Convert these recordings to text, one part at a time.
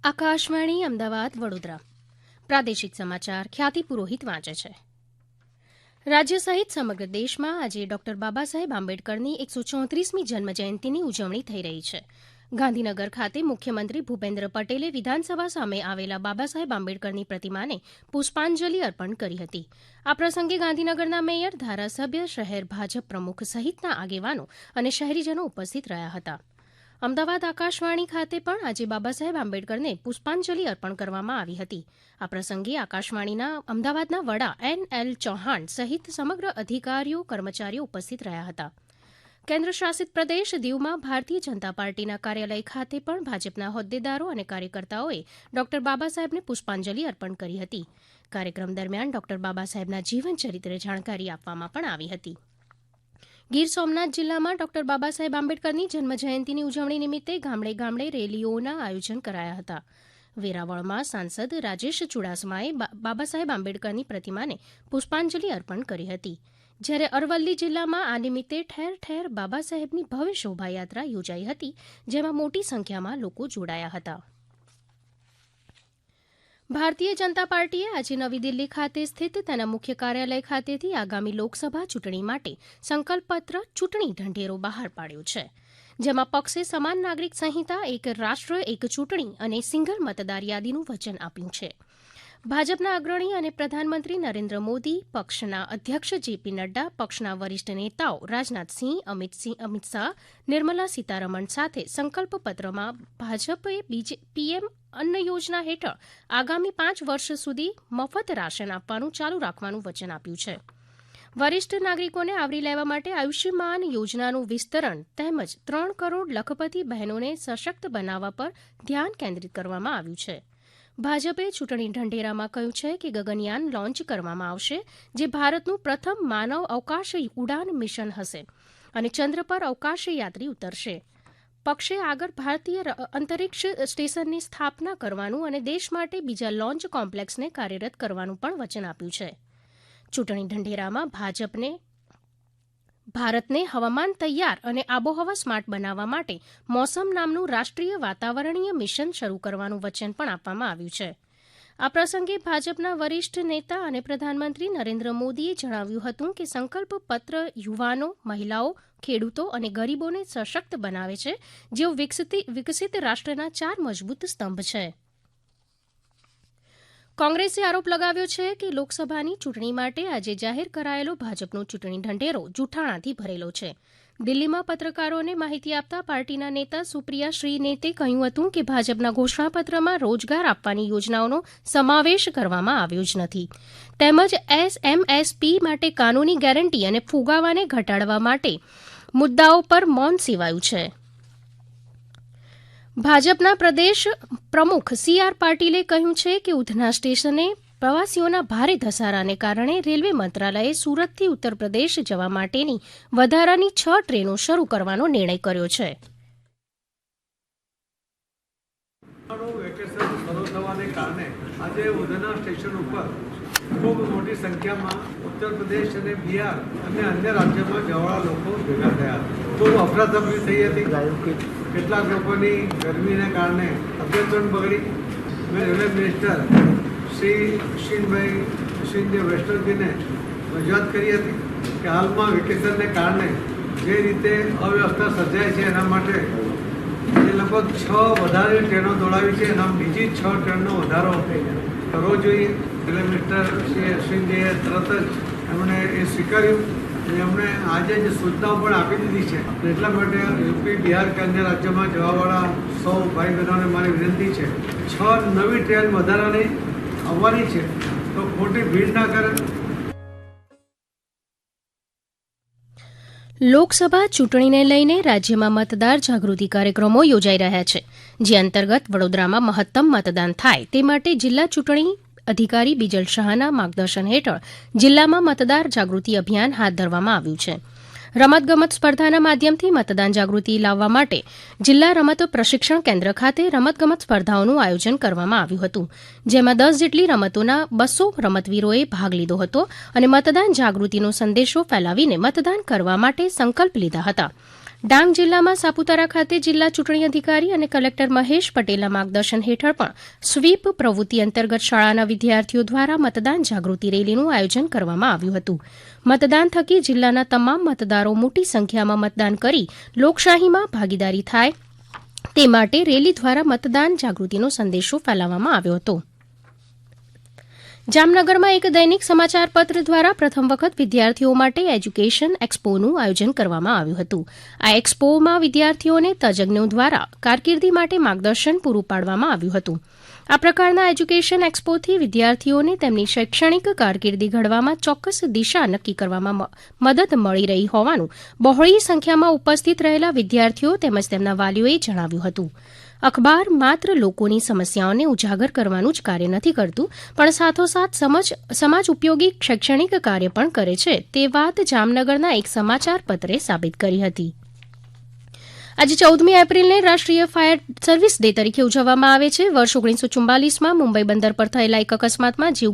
આકાશવાણી અમદાવાદ વડોદરા પ્રાદેશિક સમાચાર ખ્યાતિ પુરોહિત વાંચે છે. રાજ્ય સહિત સમગ્ર દેશમાં આજે ડોક્ટર બાબા સાહેબ આંબેડકરની 134મી જન્મજયંતિની ઉજવણી થઈ રહી છે. ગાંધીનગર ખાતે મુખ્યમંત્રી ભૂપેન્દ્ર પટેલે વિધાનસભા સામે આવેલા બાબા સાહેબ આંબેડકરની પ્રતિમાને પુષ્પાંજલિ અર્પણ કરી હતી. આ પ્રસંગે ગાંધીનગરના મેયર, ધારાસભ્ય, શહેર ભાજપ પ્રમુખ સહિતના આગેવાનો અને શહેરીજનો ઉપસ્થિત રહ્યા હતા. અમદાવાદ આકાશવાણી ખાતે પણ આજે બાબા સાહેબ આંબેડકરને પુષ્પાંજલિ અર્પણ કરવામાં આવી હતી. આ પ્રસંગે આકાશવાણીના અમદાવાદના વડા NL ચૌહાણ સહિત સમગ્ર અધિકારીઓ, કર્મચારીઓ ઉપસ્થિત રહ્યા હતા. કેન્દ્ર શાસિત પ્રદેશ દીવમાં ભારતીય જનતા પાર્ટીના કાર્યાલય ખાતે પણ ભાજપના હોદ્દેદારો અને કાર્યકર્તાઓએ ડોક્ટર બાબા સાહેબને પુષ્પાંજલિ અર્પણ કરી હતી. કાર્યક્રમ દરમિયાન ડોક્ટર બાબા સાહેબના જીવન ચરિત્રે જાણકારી આપવામાં પણ આવી હતી. ગીર સોમનાથ જિલ્લામાં ડોક્ટર બાબા સાહેબ આંબેડકરની જન્મજયંતિની ઉજવણી નિમિત્તે ગામડે ગામડે રેલીઓના આયોજન કરાયા હતા. વેરાવળમાં સાંસદ રાજેશ ચુડાસમાએ બાબા સાહેબ આંબેડકરની પ્રતિમાને પુષ્પાંજલિ અર્પણ કરી હતી. જ્યારે અરવલ્લી જિલ્લામાં આ નિમિત્તે ઠેર ઠેર બાબા સાહેબની ભવ્ય શોભાયાત્રા યોજાઈ હતી, જેમાં મોટી સંખ્યામાં લોકો જોડાયા હતા. ભારતીય જનતા પાર્ટીએ આજે નવી દિલ્હી ખાતે સ્થિત તેના મુખ્ય કાર્યાલય ખાતેથી આગામી લોકસભા ચૂંટણી માટે સંકલ્પપત્ર ચૂંટણી ઢંઢેરો બહાર પાડ્યો છે, જેમાં પક્ષે સમાન નાગરિક સંહિતા, એક રાષ્ટ્ર એક ચૂંટણી અને સિંગલ મતદાર યાદીનું વચન આપ્યું છે. ભાજપના અગ્રણી અને પ્રધાનમંત્રી નરેન્દ્ર મોદી, પક્ષના અધ્યક્ષ JP નડ્ડા, પક્ષના વરિષ્ઠ નેતાઓ રાજનાથસિંહ, અમિત શાહ, નિર્મલા સીતારમણ સાથે સંકલ્પપત્રમાં ભાજપે PM અન્ન યોજના હેઠળ આગામી 5 વર્ષ સુધી મફત રાશન આપવાનું ચાલુ રાખવાનું વચન આપ્યું છે. વરિષ્ઠ નાગરિકોને આવરી લેવા માટે આયુષ્યમાન યોજનાનું વિસ્તરણ તેમજ 3 કરોડ લખપતિ બહેનોને સશક્ત બનાવવા પર ધ્યાન કેન્દ્રિત કરવામાં આવ્યું છે. ભાજપે ચૂંટણી ઢંઢેરામાં કહ્યું છે કે ગગનયાન લોન્ચ કરવામાં આવશે, જે ભારતનું પ્રથમ માનવ અવકાશ ઉડાન મિશન હશે અને ચંદ્ર પર અવકાશ યાત્રી ઉતરશે. પક્ષે આગળ ભારતીય અંતરિક્ષ સ્ટેશનની સ્થાપના કરવાનું અને દેશ માટે બીજા લોન્ચ કોમ્પ્લેક્સને કાર્યરત કરવાનું પણ વચન આપ્યું છે. ચૂંટણી ઢંઢેરામાં ભારતને હવામાન તૈયાર અને આબોહવા સ્માર્ટ બનાવવા માટે મોસમ નામનું રાષ્ટ્રીય વાતાવરણીય મિશન શરૂ કરવાનું વચન પણ આપવામાં આવ્યું છે. આ પ્રસંગે ભાજપના વરિષ્ઠ નેતા અને પ્રધાનમંત્રી નરેન્દ્ર મોદીએ જણાવ્યું હતું કે સંકલ્પ પત્ર યુવાનો, મહિલાઓ, ખેડૂતો અને ગરીબોને સશક્ત બનાવે છે, જેઓ વિકસિત રાષ્ટ્રના 4 મજબૂત સ્તંભ છે. કોંગ્રેસે આરોપ લગાવ્યો છે કે લોકસભાની ચૂંટણી માટે આજે જાહેર કરાયેલો ભાજપનો ચૂંટણી ઢંઢેરો જૂઠાણાથી ભરેલો છે. દિલ્હીમાં પત્રકારોને માહિતી આપતા પાર્ટીના નેતા સુપ્રિયા શ્રીનેતે કહ્યું હતું કે ભાજપના ઘોષણાપત્રમાં રોજગાર આપવાની યોજનાઓનો સમાવેશ કરવામાં આવ્યો જ નથી, તેમજ MSP માટે કાનૂની ગેરંટી અને ફુગાવાને ઘટાડવા માટે મુદ્દાઓ પર મૌન સેવાયું છે. ભાજપના પ્રદેશ પ્રમુખ CR પાટીલે કહ્યું છે કે ઉધના સ્ટેશને પ્રવાસીઓના ભારે ધસારાને કારણે રેલવે મંત્રાલયે સુરતથી ઉત્તર પ્રદેશ જવા માટેની વધારાની 6 ટ્રેનો શરૂ કરવાનો નિર્ણય કર્યો છે. વેકેશન શરૂ થવાને કારણે આજે ઉધના સ્ટેશન ઉપર ખૂબ મોટી સંખ્યામાં ઉત્તર પ્રદેશ અને બિહાર અને અન્ય રાજ્યોમાં જવાવાળા લોકો ભેગા થયા. ખૂબ અફરાતફરી થઈ હતી. કેટલાક લોકોની ગરમીને કારણે તબિયત પણ બગડી. મેં રેલવે મિનિસ્ટર શ્રી વૈષ્ણવજીને રજૂઆત કરી હતી કે હાલમાં વેકેશનને કારણે જે રીતે અવ્યવસ્થા સર્જાય છે એના માટે એ લગભગ 6 વધારે ટ્રેનો દોડાવી છે. એના બીજી 6 ટ્રેનનો વધારો કરવો જોઈએ. રેલવે મિનિસ્ટર શ્રી અશ્વિનજીએ તરત જ એમણે એ સ્વીકાર્યું અને એમણે આજે જે સૂચનાઓ પણ આપી દીધી છે. એટલા માટે યુપી, બિહાર કે અન્ય રાજ્યોમાં જવાવાળા સૌ ભાઈ બહેનોને મારી વિનંતી છે, 6 નવી ટ્રેન વધારાની આવવાની છે તો ખોટી ભીડ ના કરે. લોકસભા ચૂંટણીને લઈને રાજ્યમાં મતદાર જાગૃતિ કાર્યક્રમો યોજાઈ રહ્યા છે, જે અંતર્ગત વડોદરામાં મહત્તમ મતદાન થાય તે માટે જિલ્લા ચૂંટણી અધિકારી બિજલ શાહના માર્ગદર્શન હેઠળ જિલ્લામાં મતદાર જાગૃતિ અભિયાન હાથ ધરવામાં આવ્યું છે. રમતગમત સ્પર્ધાના માધ્યમથી મતદાન જાગૃતિ લાવવા માટે જિલ્લા રમત પ્રશિક્ષણ કેન્દ્ર ખાતે રમતગમત સ્પર્ધાઓનું આયોજન કરવામાં આવ્યું હતું, જેમાં 10 જેટલી રમતોના 200 રમતવીરોએ ભાગ લીધો હતો અને મતદાન જાગૃતિનો સંદેશો ફેલાવીને મતદાન કરવા માટે સંકલ્પ લીધા હતા. ડાંગ જિલ્લામાં સાપુતારા ખાતે જિલ્લા ચૂંટણી અધિકારી અને કલેક્ટર મહેશ પટેલના માર્ગદર્શન હેઠળ પણ સ્વીપ પ્રવૃત્તિ અંતર્ગત શાળાના વિદ્યાર્થીઓ દ્વારા મતદાન જાગૃતિ રેલીનું આયોજન કરવામાં આવ્યું હતું. મતદાન થકી જિલ્લાના તમામ મતદારો મોટી સંખ્યામાં મતદાન કરી લોકશાહીમાં ભાગીદારી થાય તે માટે રેલી દ્વારા મતદાન જાગૃતિનો સંદેશો ફેલાવવામાં આવ્યો હતો. જામનગરમાં એક દૈનિક સમાચાર પત્ર દ્વારા પ્રથમ વખત વિદ્યાર્થીઓ માટે એજ્યુકેશન એક્સપોનું આયોજન કરવામાં આવ્યું હતું. આ એક્સપોમાં વિદ્યાર્થીઓને તજજ્ઞો દ્વારા કારકિર્દી માટે માર્ગદર્શન પૂરું પાડવામાં આવ્યું હતું. આ પ્રકારના એજ્યુકેશન એક્સપોથી વિદ્યાર્થીઓને તેમની શૈક્ષણિક કારકિર્દી ઘડવામાં ચોક્કસ દિશા નક્કી કરવામાં મદદ મળી રહી હોવાનું બહોળી સંખ્યામાં ઉપસ્થિત રહેલા વિદ્યાર્થીઓ તેમજ તેમના વાલીઓએ જણાવ્યું હતું. અખબાર માત્ર લોકોની સમસ્યાઓને ઉજાગર કરવાનું જ કાર્ય નથી કરતું, પણ સાથોસાથ સમાજ ઉપયોગી શૈક્ષણિક કાર્ય પણ કરે છે તે વાત જામનગરના એક સમાચાર પત્રે સાબિત કરી હતી. આજે 14મી એપ્રિલને રાષ્ટ્રીય ફાયર સર્વિસ ડે તરીકે ઉજવવામાં આવે છે. વર્ષ 1944માં મુંબઈ બંદર પર થયેલા એક અકસ્માતમાં જીવ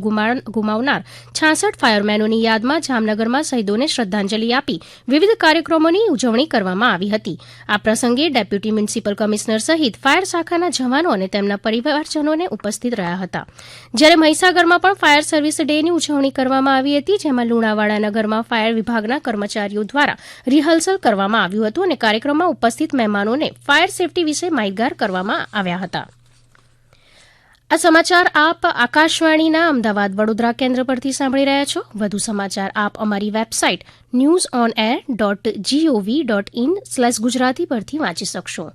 ગુમાવનાર 66 ફાયરમેનોની યાદમાં જામનગરમાં શહીદોને શ્રદ્ધાંજલિ આપી વિવિધ કાર્યક્રમોની ઉજવણી કરવામાં આવી હતી. આ પ્રસંગે ડેપ્યુટી મ્યુનિસિપલ કમિશનર સહિત ફાયર શાખાના જવાનો અને તેમના પરિવારજનોને ઉપસ્થિત રહ્યા હતા. જ્યારે મહીસાગરમાં પણ ફાયર સર્વિસ ડેની ઉજવણી કરવામાં આવી હતી, જેમાં લુણાવાડા નગરમાં ફાયર વિભાગના કર્મચારીઓ દ્વારા રિહર્સલ કરવામાં આવ્યું હતું અને કાર્યક્રમમાં ઉપસ્થિત મહેમાનોને ફાયર સેફટી વિશે માહિતગાર કરવામાં આવ્યા હતા. આ સમાચાર આપ આકાશવાણીના અમદાવાદ વડોદરા કેન્દ્ર પરથી સાંભળી રહ્યા છો. વધુ સમાચાર આપ અમારી વેબસાઇટ newsonair.gov.in/gujarati પરથી વાંચી શકશો.